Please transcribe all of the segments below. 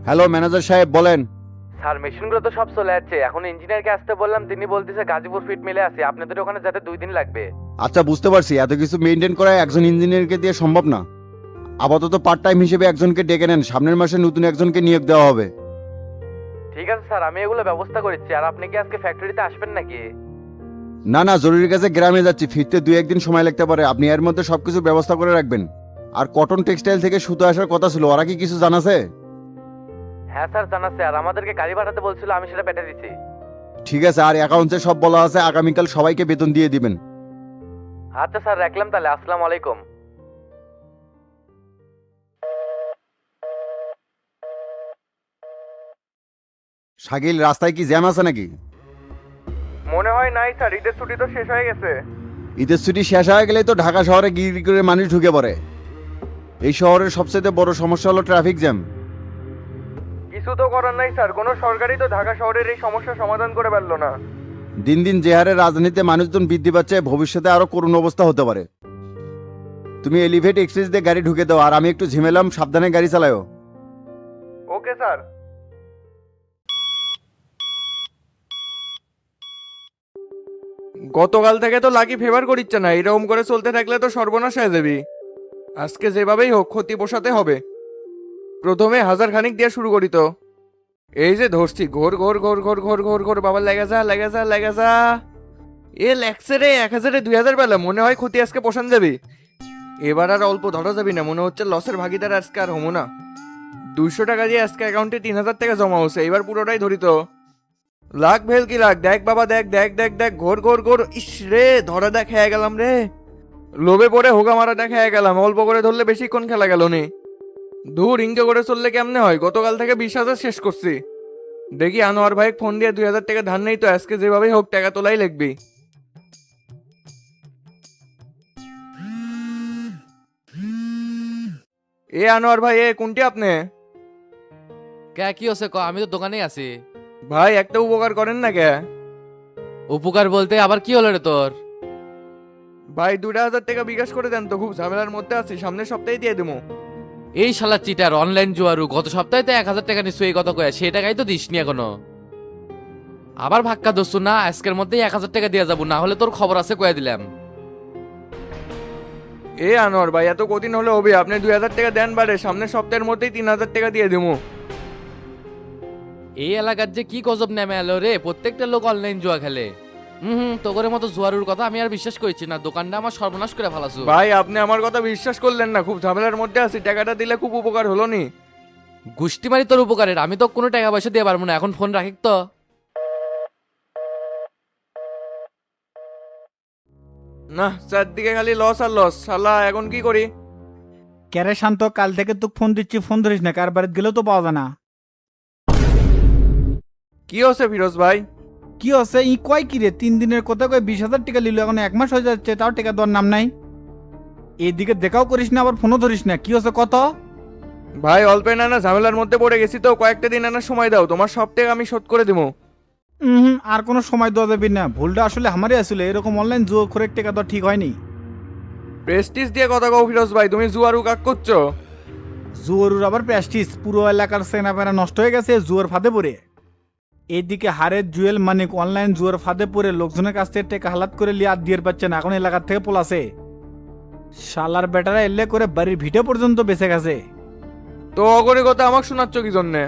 Hello manager সাহেব বলেন। Sir মেশিনগুলো তো সব চলে যাচ্ছে, এখন ইঞ্জিনিয়ারকে আসতে বললাম, তিনি বলতেছে গাজীপুর ফিট মিলে আছে, আপনাদের ওখানে যেতে 2 দিন লাগবে। আচ্ছা বুঝতে পারছি, এত কিছু মেনটেন করা একজন ইঞ্জিনিয়ারকে দিয়ে সম্ভব না। আপাতত পার্ট টাইম হিসেবে একজনকে ডেকে নেন, সামনের মাসে নতুন একজনকে নিয়োগ দেওয়া হবে। ঠিক আছে স্যার, আমি এগুলো ব্যবস্থা করছি। আর আপনি কি আজকে ফ্যাক্টরিতে আসবেন নাকি? না না, জরুরি কাজে গ্রামে যাচ্ছি, ফিরতে 2-1 দিন সময় লাগতে পারে, আপনি এর মধ্যে সবকিছু ব্যবস্থা করে রাখবেন। আর কটন টেক্সটাইল থেকে সুতো আসার কথা ছিল, ওরা কি কিছু জানাছে? হ্যাঁ স্যার জানাচ্ছে, আর আমাদেরকে গাড়ি পাঠাতে বলছিল, আমি সেটা পেটে দিছি। ঠিক আছে, আর অ্যাকাউন্টে সব বলা আছে, আগামীকাল সবাইকে বেতন দিয়ে দিবেন। আচ্ছা স্যার, রাখলাম তাহলে, আসসালামু আলাইকুম। শাকিল, রাস্তায় কি জ্যাম আছে নাকি? মনে হয় নাই স্যার, ঈদের ছুটি তো শেষ হয়ে গেছে। ঈদের ছুটি শেষ হয়ে গেলেই তো ঢাকা শহরে গিরি করে মানুষ ঢুকে পড়ে। এই শহরের সবচেয়ে বড় সমস্যা হলো ট্রাফিক জ্যাম। কিছু তো করার নাই স্যার, কোনো সরকারই তো ঢাকা শহরের এই সমস্যা সমাধান করে পারলো না। দিন দিন যে হারে রাজনীতিতে মানুষজন বৃদ্ধি পাচ্ছে, ভবিষ্যতে আরো করুণ অবস্থা হতে পারে। তুমি এলিভেট এক্সপ্রেস দিয়ে গাড়ি ঢুকে দাও, আর আমি একটু ঝিমেলাম, সাবধানে গাড়ি চালাও। Okay sir. গতকাল থেকে তো লাকি ফেভার করিচ্ছে না, এরকম করে চলতে থাকলে তো সর্বনাশ হয়ে যাবি। আজকে যেভাবেই হোক ক্ষতি পোষাতে হবে। প্রথমে 1000 খানিক দিয়ে শুরু করি তো। এই যে ধরছি, ঘোর ঘোর ঘোর ঘোর ঘোর ঘোর ঘোর, বাবা লেগে যা লেগে যা লেগে যা। এ লেগছে রে, 1000-এ 2000 পেলাম, মনে হয় ক্ষতি আজকে পোষান যাবি। এবার আর অল্প ধরা যাবি না, মনে হচ্ছে লসের ভাগিদার আজকে আর হমো না। 200 টাকা দিয়ে আজকে অ্যাকাউন্টে 3000 টাকা জমা হচ্ছে, এবার পুরোটাই ধরি তো। লাখ ভেল কি লাখ, দেখ বাবা দেখ দেখ দেখ দেখ, ঘোর ঘোর ঘোর, ইস রে ধরা দেখ খেয়ে গেলাম রে। লোভে পড়ে হোগা মারা দেখা খেয়ে গেলাম, অল্প করে ধরলে বেশিক্ষণ খেলা গেল নি। দূর ইনকে করে চললে কেমনে হয়, গতকাল থেকে 20,000 শেষ করছি। দেখি আনোয়ার ভাই ফোন দিয়ে 2000 টাকা ধার নেই তো, আজকে যেভাবেই হোক টাকা তোলাই লাগবি। এ আনোয়ার ভাই, এ কোনটি আপনি? কে কি হচ্ছে ক, আমি তো দোকানেই আছি। ভাই একটা উপকার করেন না কে? উপকার বলতে আবার কি হলো রে তোর? ভাই 2000 টাকা বিকাশ করে দেন তো, খুব ঝামেলার মধ্যে আছি, সামনের সপ্তাহে দিয়ে দেবো। এই শালা চিটার অনলাইন জুয়ারু, গত সপ্তাহে তো 1000 টাকা নিশ্চয়ই এই কথা কয়ে, সেই টাকাই তো দিসনি এখনো। আবার ভাক্কা দোস্ত না, আজকের মধ্যেই 1000 টাকা দিয়ে যাবো, না হলে তোর খবর আছে কয়ে দিলাম। এ আনোয়ার ভাই, এত কঠিন হলে হবে? আপনি 2000 টাকা দেন, বাড়ে সামনের সপ্তাহের মধ্যেই 3000 টাকা দিয়ে দেবো। এই এলাকার যে কি গজব নেমে এলো রে, প্রত্যেকটা লোক অনলাইন জুয়া খেলে। তোদের মতো জুয়ারুর কথা আমি আর বিশ্বাস করছি না, দোকানটা আমার সর্বনাশ করে ফেলাছো। ভাই আপনি আমার কথা বিশ্বাস করলেন না, খুব ঝামেলার মধ্যে আছি, টাকাটা দিলে খুব উপকার হলো নি। গুষ্টি মারি তোর উপকারের, আমি তো কোনো টাকা পয়সা দিয়ে পারবো না, এখন ফোন রাখিক তো। না, চারদিকে খালি লস আর লস, শালা এখন কি করি? ক্যারে শান্ত, কাল থেকে তোকে ফোন দিচ্ছি, ফোন ধরিস না, কার বাড়িতে গেলেও তো পাওয়া যায় না। কি হচ্ছে ফিরোজ ভাই? কি হচ্ছে ই কয় কি রে, 3 দিনের কথা কয় 20,000 টাকা নিল, এখন 1 মাস হয়ে যাচ্ছে, তাও টাকা দেওয়ার নাম নাই। এইদিকে দেখাও করিস না, আবার ফোনও ধরিস না, কি হচ্ছে কত? ভাই অল্পে না না ঝামেলার মধ্যে পড়ে গেছি তো, কয়েকটা দিন আনার সময় দাও, তোমার সব টাকা আমি শোধ করে দেবো। আর কোনো সময় দেওয়া যাবে না, ভুলটা আসলে আমারই আসলে, এরকম অনলাইন জুয়ো করে টাকা দেওয়া ঠিক হয়নি। প্রেস্টিজ দিয়ে কথা কও ফিরোজ ভাই, তুমি জুয়ারু কাক করছো? জুয়োর আবার প্রেস্টিজ, পুরো এলাকার সেনাপেনা নষ্ট হয়ে গেছে জুয়োর ফাঁদে পড়ে। এইদিকে হারের জুয়েল মানিক অনলাইন জুয়োর ফাঁদে পড়ে লোকজনের কাছ থেকে টাকা হালাত করে লিয়ে আর দিয়ে পাচ্ছে না, এখন এলাকার থেকে পোলাছে। শালার বেটারা এলে করে বাড়ির ভিটে পর্যন্ত বেঁচে গেছে। তো অগরে কথা আমাকে শোনাচ্ছ কি জন্যে?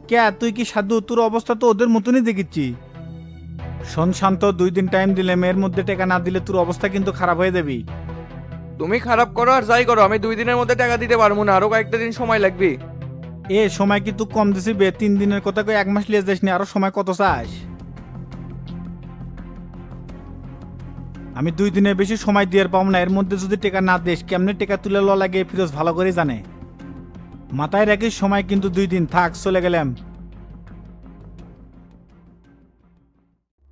কে তুই কি সাধু, তোর অবস্থা তো ওদের মতনই দেখিচ্ছি। শোন শান্ত, 2 দিন টাইম দিলে, মেয়ের মধ্যে টাকা না দিলে তোর অবস্থা কিন্তু খারাপ হয়ে যাবি। তুমি খারাপ করো আর যাই করো, আমি 2 দিনের মধ্যে টাকা দিতে পারবো না, আরো কয়েকটা দিন সময় লাগবে। এ সময় কি তুই কম দিছি বে, 3 দিনের কথা কই 1 মাস লিয়ে যাস নি, আরো সময় কত চাস? আমি 2 দিনের বেশি সময় দিয়ে পাবো না, এর মধ্যে যদি টাকা না দিস কেমনে টাকা তুলে ল লাগে ফিরোজ ভালো করে জানে। মাথায় রাখিস সময় কিন্তু 2 দিন, থাক চলে গেলাম।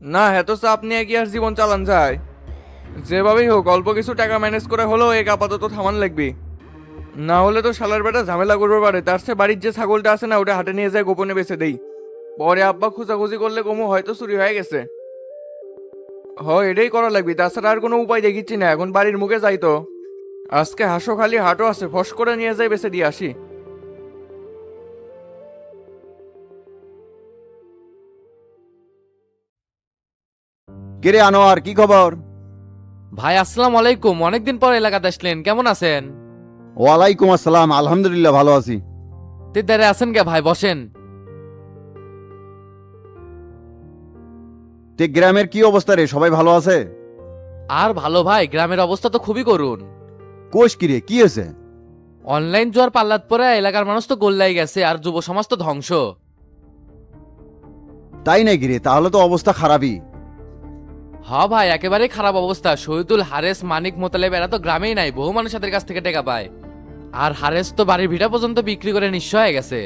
না এত চাপ নিয়ে কি আর জীবন চালান যায়? যেভাবেই হোক অল্প কিছু টাকা ম্যানেজ করে হলেও এক আপাতত থামান লাগবে, না হলে তো শালার বেটা ঝামেলা করবে পারে। তার চেয়ে বাড়ির যে ছাগলটা আছে না, ওটা হাটে নিয়ে যায় গোপনে বেচে দেই, পরে আব্বা খোঁজাখুঁজি করলে কমু হয়তো চুরি হয়ে গেছে। এটাই করা লাগবে, তাছাড়া আর কোনো উপায় দেখিচ্ছি না, এখন বাড়ির মুখে যাই তো। আজকে হাঁসো খালি হাটও আছে, ফস করে নিয়ে যাই বেচে দিয়ে আসি। কিরে আনোয়ার, কি খবর? ভাই আসসালামু আলাইকুম, অনেকদিন পর এলাকাতে আসলেন, কেমন আছেন? ওয়ালাইকুম আসসালাম, আলহামদুলিল্লাহ ভালো আছি। দাঁড়ে আছেন কে ভাই, বসেন। তে গ্রামের কি অবস্থা রে, সবাই ভালো আছে? আর ভালো ভাই, গ্রামের অবস্থা তো খুবই করুণ। কোষ কিরে, কি হয়েছে? অনলাইন জোয়ার পাল্লাত পরে এলাকার মানুষ তো গোল্লাই গেছে, আর যুব সমাজ তো ধ্বংস। তাই নাকি রে? তাহলে তো অবস্থা খারাপই। ভাই একেবারেই খারাপ অবস্থা। শহীদুল, হারেস, মানিক, মোতালেব এরা তো গ্রামেই নাই, বহু মানুষ এদের কাছ থেকে টাকা পায়। আর হারেস তো বাড়ির ভিটা পর্যন্ত বিক্রি করে নিঃস্ব হয়ে গেছে।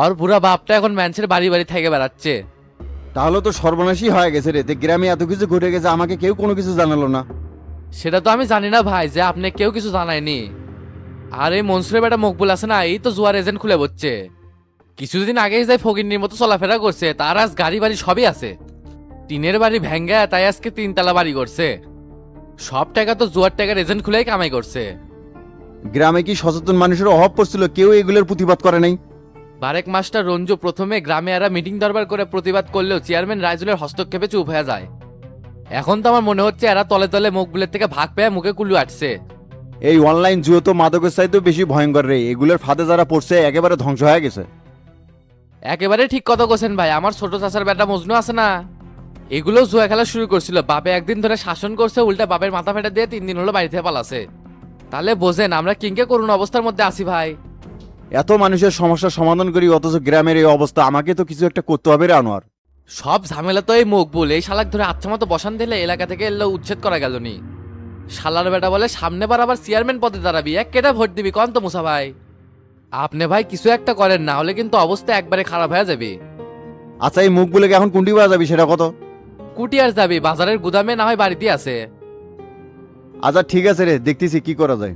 ওর বুড়া বাপটা এখন ম্যানসের বাড়ি বাড়ি থেকে বেড়াচ্ছে। তাহলে তো সর্বনাশই হয়ে গেছে রে। তে গ্রামে এত কিছু ঘটে গেছে, আমাকে কেউ কোনো কিছু জানালো না। সেটা তো আমি জানি না ভাই, যে আপনি কেউ কিছু জানায়নি। আর এই মনসুরের বেটা মকবুল আছে না, এই তো জুয়ার এজেন্ট খুলে বসছে। কিছুদিন আগেই যাই ফকিন্নির মতো চলাফেরা করছে, তার আজ গাড়ি বাড়ি সবই আছে। টিনের বাড়ি ভেঙ্গা তাই আজকে 3 তলা বাড়ি করছে। সব টাকা তো জুয়ার টাকার এজেন্ট খুলেই কামাই করছে। গ্রামে কি সচেতন মানুষের অভাব পড়ছিল? কেউ এগুলোর প্রতিবাদ করে নাই। বারেক মাস্টার রঞ্জু প্রথমে গ্রামে এরা মিটিং দরবার করে প্রতিবাদ করলেও চেয়ারম্যান রাইজুলের হস্তক্ষেপে চুপ হয়ে যায়। এখন তো আমার মনে হচ্ছে এরা তলে তলে মকবুলের থেকে ভাগ পেয়ে মুখে কুলু আটছে। এই অনলাইন জুয়ো তো মাদকের চাইতেও বেশি ভয়ঙ্কর রে। এগুলোর ফাঁদে যারা পড়ছে একেবারে ধ্বংস হয়ে গেছে। একেবারে ঠিক কথা কোছেন ভাই। আমার ছোট চাচার বেটা মজনু আছে না, এগুলো জুয়া খেলা শুরু করছিল। বাপে একদিন ধরে শাসন করছে, উল্টা বাপের মাথা ফেটে দিয়ে 3 দিন হলো বাড়ি থেকে পালাছে। তাহলে বোঝেন আমরা কিংকে করুণ অবস্থার মধ্যে আছি ভাই। এত মানুষের সমস্যার সমাধান করি, অথচ গ্রামের এই অবস্থা। আমাকে তো কিছু একটা করতে হবে রে আনোয়ার। সব ঝামেলা তো এই মকবুল, এই শালাক ধরে আচ্ছা মতো বসান দিলে এলাকা থেকে এলে উচ্ছেদ করা গেল নি। শালার বেটা বলে সামনে বার আবার চেয়ারম্যান পদে দাঁড়াবি, এক কেটা ভোট দিবি কন তো মুসা ভাই। আপনি ভাই কিছু একটা করেন, না হলে কিন্তু অবস্থা একবারে খারাপ হয়ে যাবে। আচ্ছা, এই মুখগুলোকে এখন কুন্ডি পাওয়া যাবি সেটা কত? কুটি আর যাবি, বাজারের গুদামে না হয় বাড়িতে আছে। আচ্ছা ঠিক আছে রে, দেখতেছি কি করা যায়।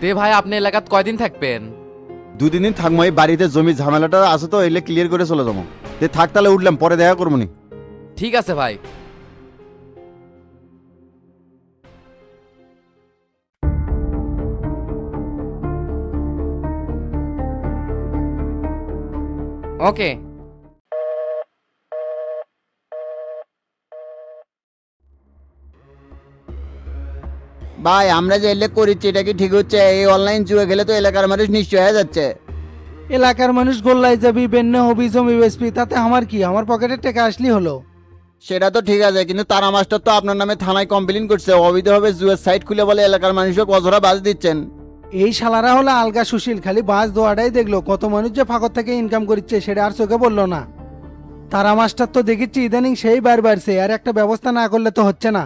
তে ভাই আপনি এলাকাত কয়দিন থাকবেন? 2-3 দিন থাকবো। এই বাড়িতে জমি ঝামেলাটা আছে তো, এলে ক্লিয়ার করে চলে যাবো। তে থাক তাহলে, উঠলাম, পরে দেখা করবো নি। ঠিক আছে ভাই। ওকে। ভাই, আমরা যে এলে করিচ্ছি এটা কি ঠিক হচ্ছে? এই অনলাইন জুয়ে গেলে তো এলাকার মানুষ নিশ্চয় হয়ে যাচ্ছে। এলাকার মানুষ গোল্লাই যাবি, বেন্নে হবি, জমি বেচবি, তাতে আমার কি? আমার পকেটের টাকা আসলি হলো। সেটা তো ঠিক আছে, কিন্তু তারা মাস্টার তো আপনার নামে থানায় কমপ্লেন করছে। অবৈধভাবে জুয়ের সাইট খুলে বলে এলাকার মানুষকে অজরা বাজ দিচ্ছেন। এই শালারা হলো আলগা সুশীল, খালি বাস দোয়াটাই দেখলো, কত মানুষ যে ফাঁকর থেকে ইনকাম করছে সেটা আর চোখে বললো না। তারা মাস্টার তো দেখেছি ইদানিং সেই বার বাড়ছে, আর একটা ব্যবস্থা না করলে তো হচ্ছে না।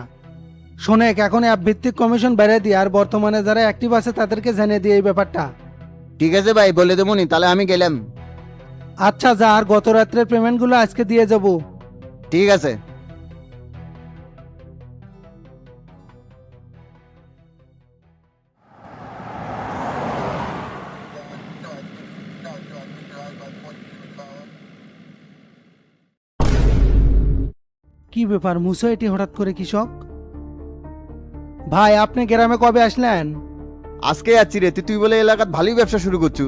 শোনেক, এখন অ্যাপ ভিত্তিক কমিশন বেড়ে দিয়ে, আর বর্তমানে যারা অ্যাক্টিভ আছে তাদেরকে জানিয়ে দিয়ে এই ব্যাপারটা। ঠিক আছে ভাই, বলে দেবো নি, তাহলে আমি গেলাম। আচ্ছা যা, আর গত রাত্রের পেমেন্টগুলো আজকে দিয়ে যাব। ঠিক আছে। কি ব্যাপার মুসো, এটি হঠাৎ করে কৃষক? ভাই আপনি গ্রামে কবে আসলেন? আজকে যাচ্ছি রে। তুই বলে এলাকার ভালোই ব্যবসা শুরু করছু।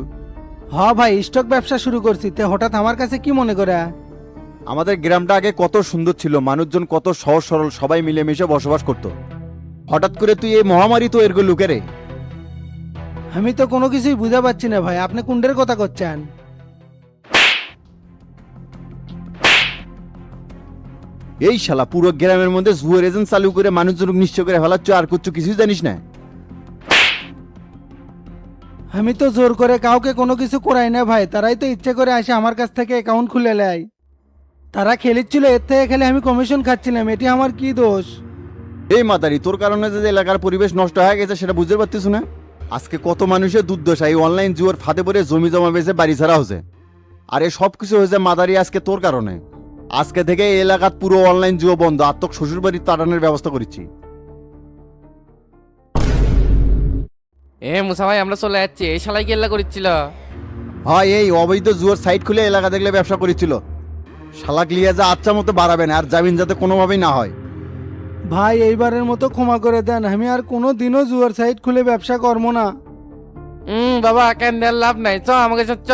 হ ভাই, স্টক ব্যবসা শুরু করছি। তে হঠাৎ আমার কাছে কি মনে করে? আমাদের গ্রামটা আগে কত সুন্দর ছিল, মানুষজন কত সহজ সরল, সবাই মিলেমিশে বসবাস করত। হঠাৎ করে তুই এই মহামারী তো এরকম লুকেরে। আমি তো কোনো কিছুই বুঝা পাচ্ছি না ভাই, আপনি কুন্ডের কথা করছেন? এই শালা পুরো গ্রামের মধ্যে জুয়ার এজেন্ট চালু করে মানুষজন নিশ্চয় করে ফেলাচ্ছ, আর করছো কিছুই জানিস না। আমি তো জোর করে কাউকে কোনো কিছু করাই না ভাই, তারাই তো ইচ্ছে করে আসে আমার কাছ থেকে অ্যাকাউন্ট খুলে নেয়। তারা খেলিচ্ছিল, এর থেকে খেলে আমি কমিশন খাচ্ছিলাম, এটি আমার কি দোষ? এই মাতারি, তোর কারণে যে এলাকার পরিবেশ নষ্ট হয়ে গেছে সেটা বুঝতে পারতিস না? আজকে কত মানুষের দুর্দশা এই অনলাইন জুয়ার ফাঁদে পড়ে জমি জমা বেঁচে বাড়ি ছাড়া হয়েছে। আর এই সব কিছু হয়েছে মাদারি আজকে তোর কারণে। আজকে থেকে এই এলাকার পুরো অনলাইন জুয়া বন্ধ, আর তোর শ্বশুর বাড়ির তাড়ানোর ব্যবস্থা করেছি। মুসা ভাই আমরা চলে যাচ্ছি। এই শালাই কি এল্লা করছিল? হয়, এই অবৈধ জুয়ার সাইট খুলে এলাকা দেখলে ব্যবসা করেছিল। শালাক লিয়া যা আচ্ছা মতো বাড়াবে না, আর জামিন যাতে কোনোভাবেই না হয়। ভাই এইবারের মতো ক্ষমা করে দেন, আমি আর কোনো দিনও জুয়ার সাইট খুলে ব্যবসা করবো না। বাবা কেন দেওয়ার লাভ নাই, চ আমাকে চ।